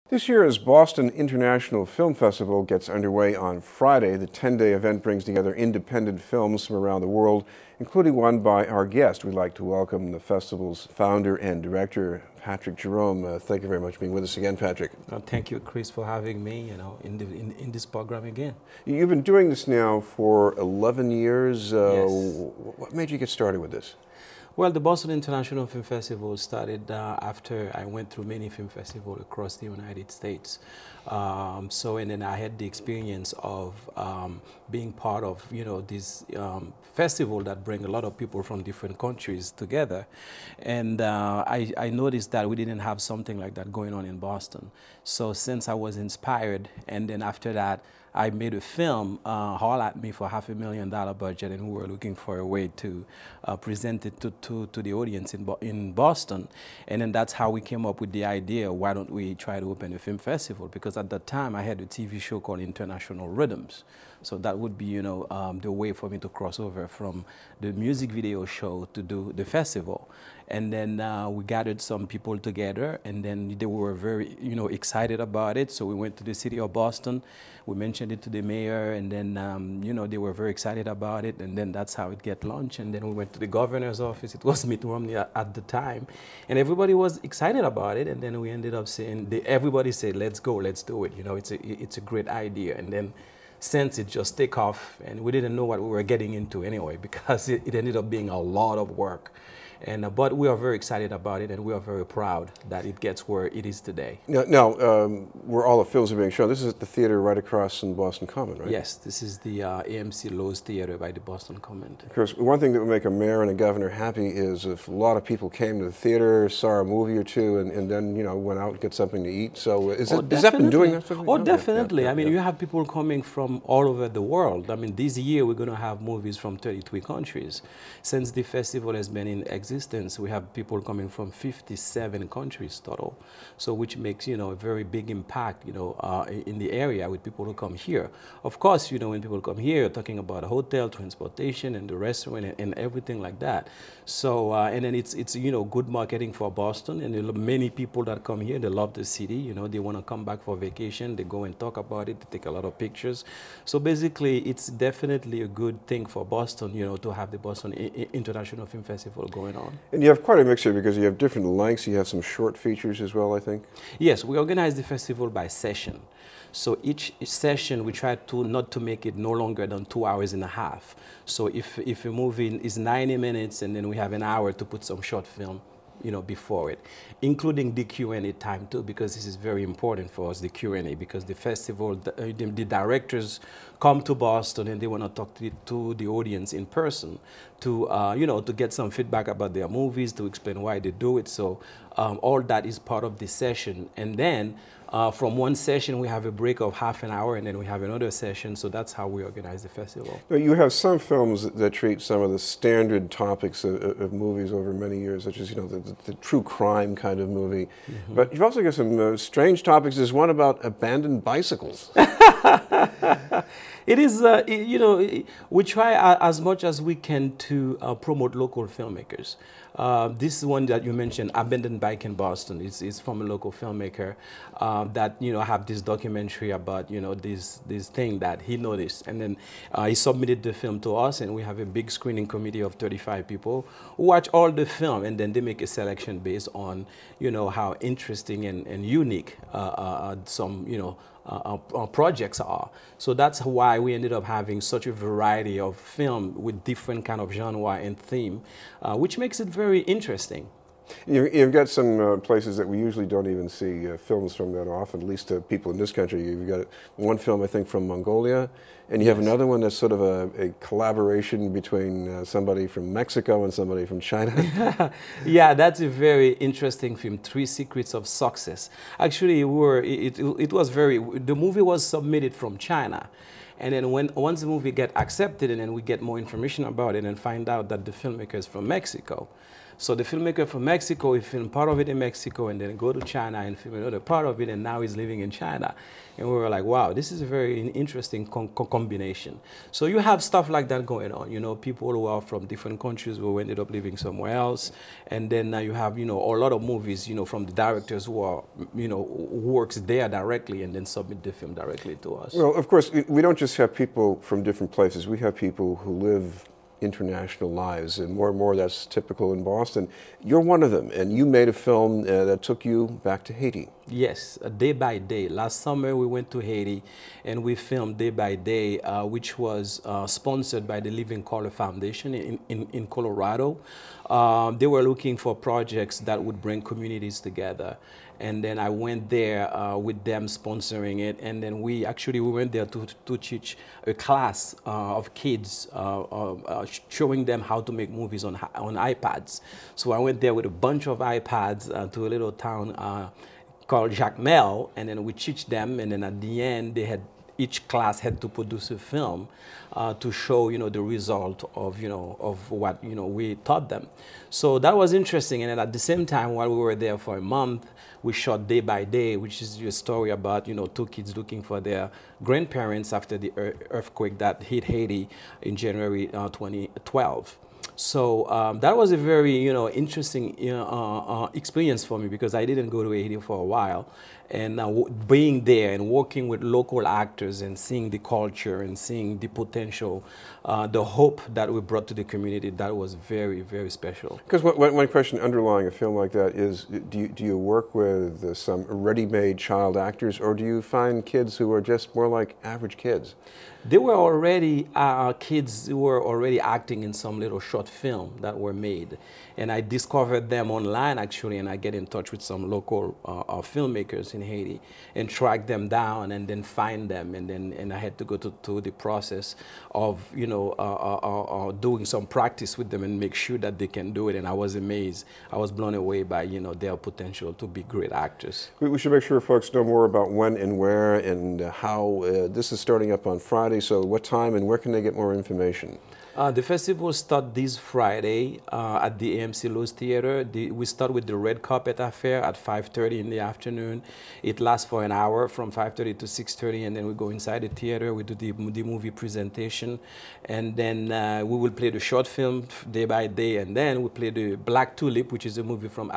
This year's Boston International Film Festival gets underway on Friday. The 10-day event brings together independent films from around the world, including one by our guest. We'd like to welcome the festival's founder and director, Patrick Jerome. Thank you very much for being with us again, Patrick. Thank you, Chris, for having me, in this program again. You've been doing this now for 11 years. Yes. What made you get started with this? Well, the Boston International Film Festival started after I went through many film festivals across the United States. And then I had the experience of being part of, this festival that bring a lot of people from different countries together. And I noticed that we didn't have something like that going on in Boston. So since I was inspired, and then after that, I made a film haul at me for $500,000 budget, and we were looking for a way to present it to the audience in Boston. And then that's how we came up with the idea, why don't we try to open a film festival? Because at that time I had a TV show called International Rhythms. So that would be, the way for me to cross over from the music video show to do the festival. And then we gathered some people together, and then they were very, excited about it. So we went to the city of Boston. We mentioned it to the mayor, and then, they were very excited about it. And then that's how it get launched. And then we went to the governor's office. It was Mitt Romney at the time. And everybody was excited about it. And then we ended up saying, everybody said, let's go, let's do it. It's a great idea. And then since it just take off, and we didn't know what we were getting into anyway, because it ended up being a lot of work. But we are very excited about it, and we are very proud that it gets where it is today. Now, where all the films are being shown, this is at the theater right across from Boston Common, right? Yes, this is the AMC Lowe's Theater by the Boston Common. Of course, one thing that would make a mayor and a governor happy is if a lot of people came to the theater, saw a movie or two, and then, went out and get something to eat. So has that been doing that? Oh, definitely. Yeah, you have people coming from all over the world. This year we're going to have movies from 33 countries. Since the festival has been in existence, we have people coming from 57 countries total. So which makes, a very big impact, in the area with people who come here. Of course, when people come here, you're talking about a hotel, transportation, and the restaurant, and everything like that. So, and then it's good marketing for Boston, and many people that come here, they love the city, they want to come back for vacation, they go and talk about it, they take a lot of pictures. So basically, it's definitely a good thing for Boston, to have the Boston International Film Festival going on. And you have quite a mixture because you have different lengths. You have some short features as well, I think. Yes, we organize the festival by session. So each session we try to not to make it no longer than 2.5 hours. So if a movie is 90 minutes, and then we have an hour to put some short film, before it, including the Q&A time too, because this is very important for us, the Q&A, because the festival, the directors come to Boston and they want to talk to the audience in person to, to get some feedback about their movies, to explain why they do it. So all that is part of the session. And then from one session, we have a break of half an hour, and then we have another session. So that's how we organize the festival. Now, you have some films that treat some of the standard topics of movies over many years, such as the true crime kind of movie. Mm-hmm. But you've also got some strange topics. There's one about abandoned bicycles. It is, we try as much as we can to promote local filmmakers. This one that you mentioned, Abandoned Bike in Boston, is from a local filmmaker that, have this documentary about, this thing that he noticed. And then he submitted the film to us, and we have a big screening committee of 35 people who watch all the film, and then they make a selection based on, how interesting and unique some, projects are. So that's why we ended up having such a variety of film with different kind of genre and theme, which makes it very interesting. You've got some places that we usually don't even see films from that often, at least to people in this country. You've got one film, I think, from Mongolia, and you have another one that's sort of a collaboration between somebody from Mexico and somebody from China. Yeah, that's a very interesting film, 3 Secrets of Success. Actually, the movie was submitted from China. And then once the movie get accepted, and then we get more information about it and find out that the filmmaker is from Mexico, So the filmmaker from Mexico, he filmed part of it in Mexico and then go to China and film another part of it, and now he's living in China. And we were like, wow, this is a very interesting combination. So you have stuff like that going on, you know, people who are from different countries who ended up living somewhere else. And then you have, you know, a lot of movies, you know, from the directors who are, you know, who works there directly and then submit the film directly to us. Well, of course, we don't just have people from different places. We have people who live international lives, and more that's typical in Boston. You're one of them, and you made a film that took you back to Haiti. Yes, Day by Day. Last summer we went to Haiti and we filmed Day by Day, which was sponsored by the Living Color Foundation in Colorado. They were looking for projects that would bring communities together. And then I went there with them sponsoring it. And then we went there to teach a class of kids, showing them how to make movies on iPads. So I went there with a bunch of iPads to a little town called Jacmel, and then we teach them, and then at the end each class had to produce a film to show, you know, the result of, you know, of what, you know, we taught them. So that was interesting. And then at the same time, while we were there for a month, we shot Day by Day, which is a story about, you know, two kids looking for their grandparents after the earthquake that hit Haiti in January 2012. So that was a very, you know, interesting experience for me, because I didn't go to Haiti for a while. And being there and working with local actors and seeing the culture and seeing the potential, the hope that we brought to the community, that was very, very special. Because one question underlying a film like that is, do you work with some ready-made child actors, or do you find kids who are just more like average kids? They were already kids who were already acting in some little short film that were made. And I discovered them online, actually, and I get in touch with some local filmmakers in Haiti and track them down and then find them. And I had to go to the process of, you know, doing some practice with them and make sure that they can do it. And I was amazed. I was blown away by, you know, their potential to be great actors. We should make sure folks know more about when and where and how. This is starting up on Friday, so what time and where can they get more information? The festival starts this Friday at the AMC Lowe's Theater. We start with the red carpet affair at 5:30 in the afternoon. It lasts for an hour from 5:30 to 6:30, and then we go inside the theater. We do the movie presentation, and then we will play the short film Day by Day, and then we play the Black Tulip, which is a movie from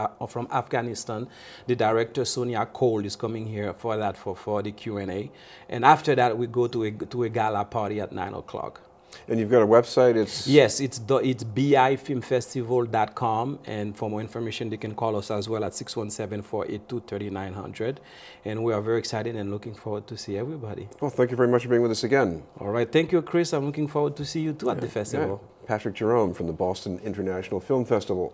Afghanistan. The director Sonia Cole is coming here for that for the Q&A, and after that we go to a gala party at 9 o'clock. And you've got a website? Yes, it's bifilmfestival.com, and for more information they can call us as well at 617-482-3900. And we are very excited and looking forward to see everybody. Well, thank you very much for being with us again. All right, thank you, Chris. I'm looking forward to see you too at the festival. Yeah. Patrick Jerome from the Boston International Film Festival.